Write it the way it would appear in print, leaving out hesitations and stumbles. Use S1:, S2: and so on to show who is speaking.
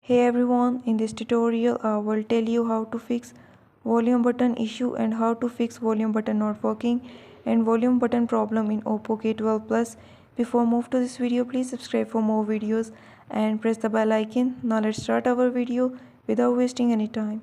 S1: Hey everyone, in this tutorial I will tell you how to fix volume button issue and how to fix volume button not working and volume button problem in Oppo K12 Plus. Before move to this video, please subscribe for more videos and press the bell icon. Now let's start our video without wasting any time.